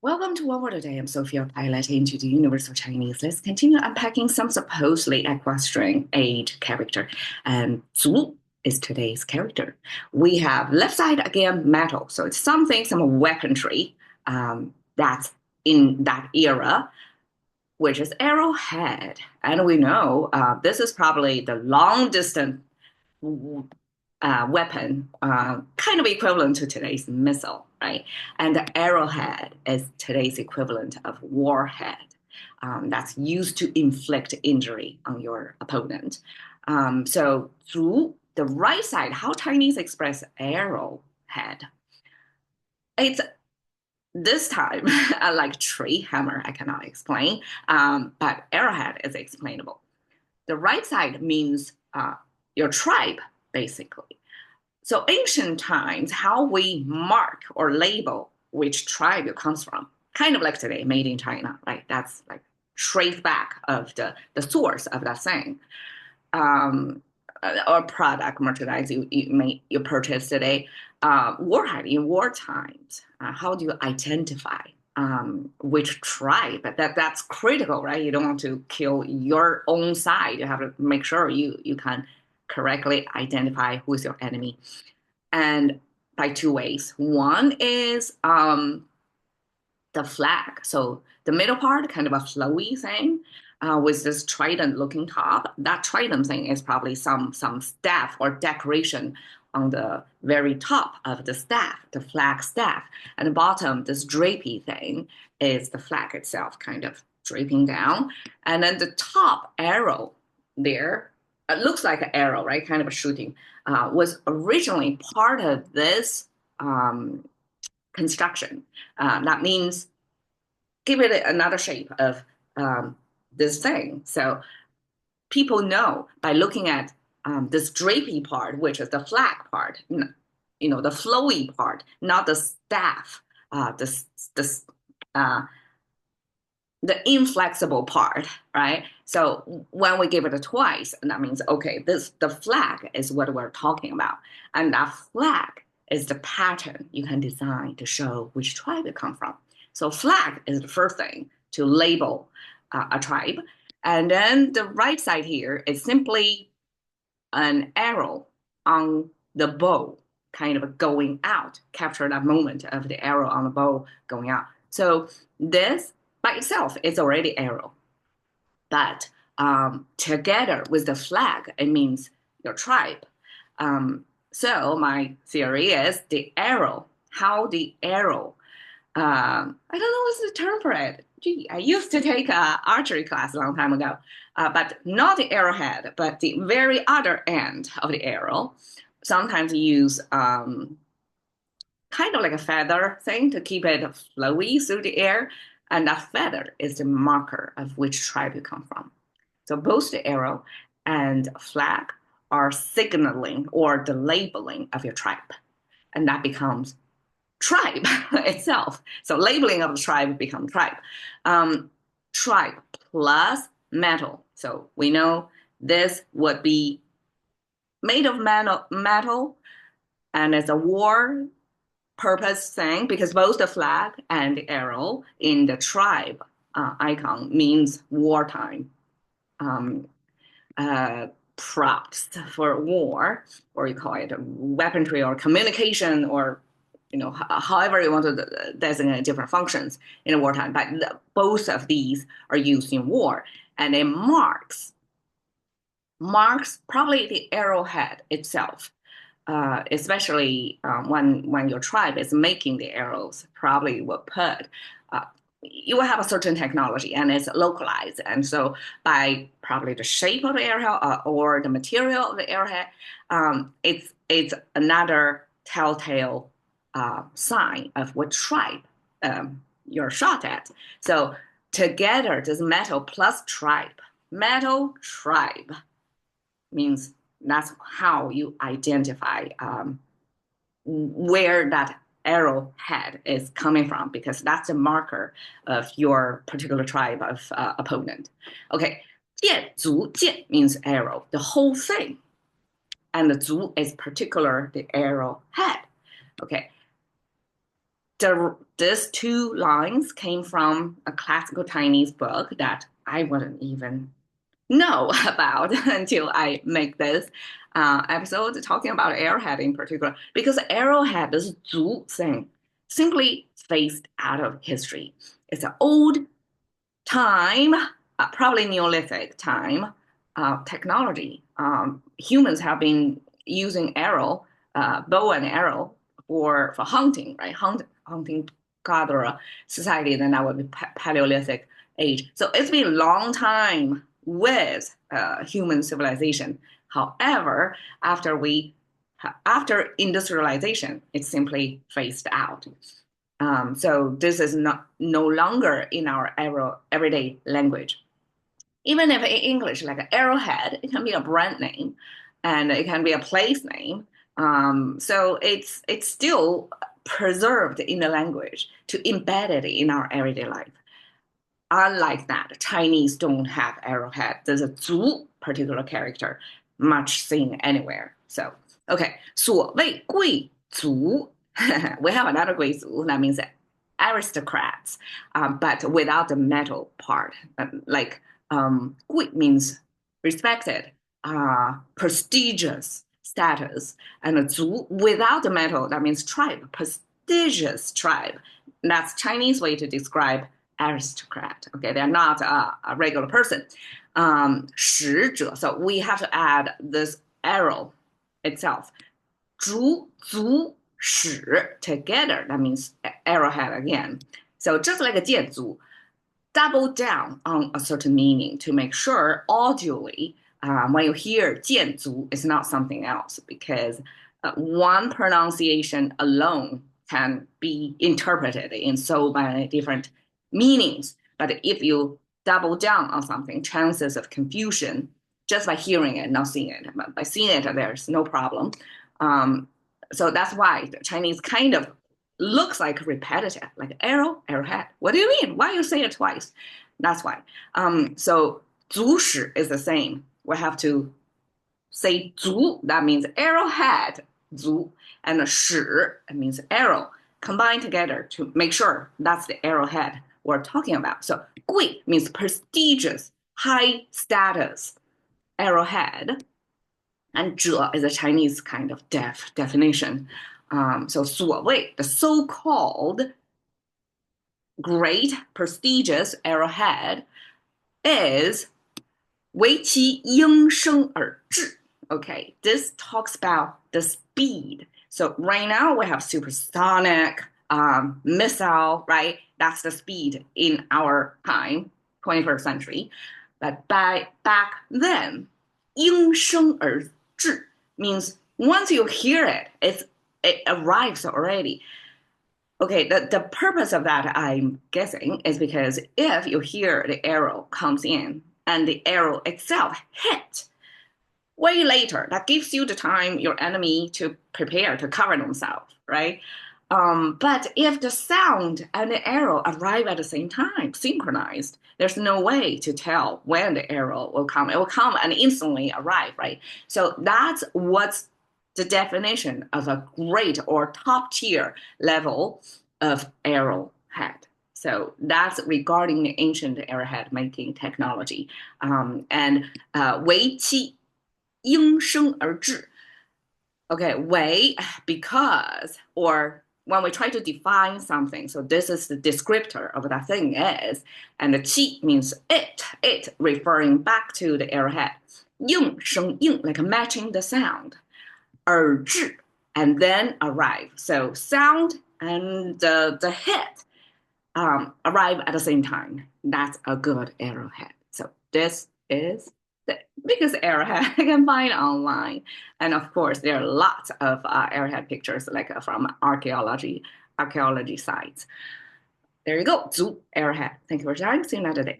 Welcome to OWAD today. I'm Sophia, pilot into the universe of Chinese. Let's continue unpacking some supposedly equestrian age character. And Zhu is today's character. We have left side again metal, so it's something, some weaponry that's in that era, which is Arrowhead. And we know this is probably the long distance weapon, kind of equivalent to today's missile, right? And the arrowhead is today's equivalent of warhead. That's used to inflict injury on your opponent. So through the right side, how Chinese express arrowhead, it's this time like tree hammer, I cannot explain, but arrowhead is explainable. The right side means your tribe, basically. So ancient times, how we mark or label which tribe it comes from, kind of like today, made in China, right? That's like trace back of the source of that thing. Um, or product merchandise you purchase today. Warhead in war times, how do you identify which tribe? That's critical, right? You don't want to kill your own side. You have to make sure you can correctly identify who is your enemy, and by two ways. One is the flag. So the middle part, kind of a flowy thing with this trident looking top. That trident thing is probably some staff or decoration on the very top of the staff, the flag staff. And the bottom, this drapey thing, is the flag itself, kind of draping down. And then the top arrow there, it looks like an arrow, right? Kind of a shooting, was originally part of this construction. That means give it another shape of this thing. So people know by looking at this drapey part, which is the flag part, the flowy part, not the staff, this the inflexible part, right? So when we give it a twice, that means okay, the flag is what we're talking about, and that flag is the pattern you can design to show which tribe it comes from. So flag is the first thing to label a tribe, and then the right side here is simply an arrow on the bow, kind of going out, capture that moment of the arrow on the bow going out. So this by itself is already arrow, but together with the flag, it means your tribe. So my theory is the arrow, how the arrow, I don't know what's the term for it. Gee, I used to take an archery class a long time ago, but not the arrowhead, but the very other end of the arrow. Sometimes use kind of like a feather thing to keep it flowy through the air. And that feather is the marker of which tribe you come from. So both the arrow and flag are signaling or the labeling of your tribe. And that becomes tribe itself. So labeling of the tribe becomes tribe. Tribe plus metal. So we know this would be made of metal and it's a war purpose thing because both the flag and the arrow in the tribe icon means wartime props for war, or you call it weaponry or communication, or however you want to designate different functions in a wartime. But both of these are used in war, and it marks probably the arrowhead itself, especially when your tribe is making the arrows, probably will put, you will have a certain technology and it's localized. And so by probably the shape of the arrowhead or the material of the arrowhead, it's another telltale sign of what tribe you're shot at. So together, this metal tribe means that's how you identify where that arrowhead is coming from, because that's the marker of your particular tribe of opponent. Okay, 剑means arrow, the whole thing. And the 足 is particular, the arrowhead. Okay, These two lines came from a classical Chinese book that I wouldn't even know about until I make this episode talking about Arrowhead in particular, because Arrowhead, this Zhu thing, simply phased out of history. It's an old time, probably Neolithic time, technology. Humans have been using bow and arrow for hunting, right? Hunting gatherer society, then that would be Paleolithic age. So it's been a long time with human civilization. However, after industrialization, it simply phased out. So this is no longer in our everyday language. Even if in English, like Arrowhead, it can be a brand name, and it can be a place name. So it's still preserved in the language to embed it in our everyday life. Unlike that, Chinese don't have arrowhead. There's a 族 particular character, much seen anywhere. So, okay, 所谓贵族, we have another 贵族, that means aristocrats, but without the metal part. Like, 贵 means respected, prestigious status, and 族 without the metal, that means tribe, prestigious tribe. That's Chinese way to describe aristocrat. Okay, they're not a regular person. 使者, so we have to add this arrow itself. 竹足使 together, that means arrowhead again. So just like a 建族, double down on a certain meaning to make sure audibly when you hear 建族, it's not something else, because one pronunciation alone can be interpreted in so many different meanings. But if you double down on something, chances of confusion just by hearing it, not seeing it. But by seeing it, there's no problem. So that's why the Chinese kind of looks like repetitive, like arrow, arrowhead. What do you mean? Why you say it twice? That's why. So 族史 is the same. We have to say 族, that means arrowhead, 族, and 史, it means arrow, combined together to make sure that's the arrowhead we're talking about. So 贵 means prestigious, high status, arrowhead, and 者 is a Chinese kind of definition. So 所谓, the so-called great, prestigious arrowhead is 为其应声而至. Okay, this talks about the speed. So right now we have supersonic missile, right? That's the speed in our time, 21st century. But back then, 应声而至 means once you hear it, it arrives already. Okay, the purpose of that, I'm guessing, is because if you hear the arrow comes in and the arrow itself hit way later, that gives you the time your enemy to prepare to cover themselves, right? But if the sound and the arrow arrive at the same time, synchronized, there's no way to tell when the arrow will come. It will come and instantly arrive, right? So that's what's the definition of a great or top tier level of arrowhead. So that's regarding the ancient arrowhead making technology. And 为其应声而至. Okay, 为 because, or when we try to define something, so this is the descriptor of what that thing is, and the qi means it referring back to the arrowhead. 应声应, like matching the sound. 而至, and then arrive. So sound and the hit arrive at the same time. That's a good arrowhead. So this is the biggest arrowhead I can find online. And of course, there are lots of arrowhead pictures, like from archaeology sites. There you go, Zoo Arrowhead. Thank you for sharing. See you another day.